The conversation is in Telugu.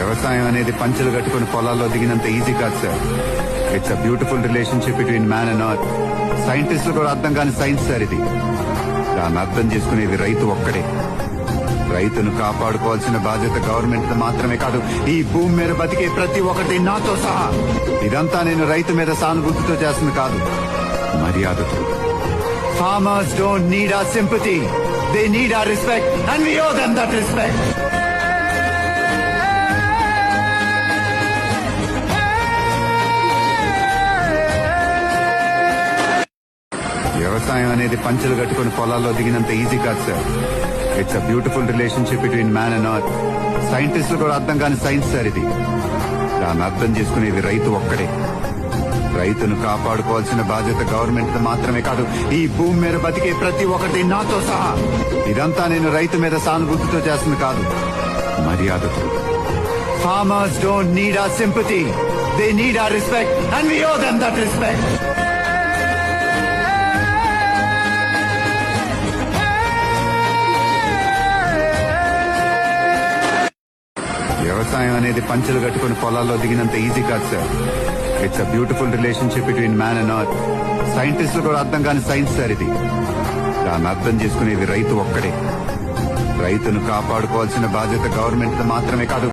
వ్యవసాయం అనేది పంచులు కట్టుకుని పొలాల్లో దిగినంత ఈజీ కాదు sir. It's a beautiful relationship between man and earth. సైంటిస్టులు కూడా అర్థం కాని సైన్స్ సార్ ఇది. దాన్ని అర్థం చేసుకునేది రైతు ఒక్కడే. రైతును కాపాడుకోవాల్సిన బాధ్యత గవర్నమెంట్ మాత్రమే కాదు, ఈ భూమి మీద బతికే ప్రతి ఒక్కటి నాతో సహా. ఇదంతా నేను రైతు మీద సానుభూతితో చేస్తుంది కాదు, మర్యాదతో. Farmers don't need our sympathy, they need our respect and we owe them that respect. వ్యవసాయం అనేది పంచులు కట్టుకుని పొలాల్లో దిగినంత ఈజీ కాదు sir. It's a beautiful relationship between man and earth. సైంటిస్టులు కూడా అర్థం కాని సైన్స్ సార్ ఇది. దాన్ని అర్థం చేసుకునేది రైతు ఒక్కడే. రైతును కాపాడుకోవాల్సిన బాధ్యత గవర్నమెంట్ మాత్రమే కాదు, ఈ భూమి మీద బతికే ప్రతి ఒక్కటి నాతో సహా. ఇదంతా నేను రైతు మీద సానుభూతితో చేస్తుంది కాదు, మర్యాదతో. Farmers don't need our sympathy, they need our respect and we owe them that respect. వ్యవసాయం అనేది పంచులు కట్టుకుని పొలాల్లో దిగినంత ఈజీ కాదు sir. It's a beautiful relationship between man and earth. సైంటిస్టులు కూడా అర్థం కాని సైన్స్ సార్ ఇది. దాన్ని అర్థం చేసుకునేది రైతు ఒక్కడే. రైతును కాపాడుకోవాల్సిన బాధ్యత గవర్నమెంట్ మాత్రమే కాదు,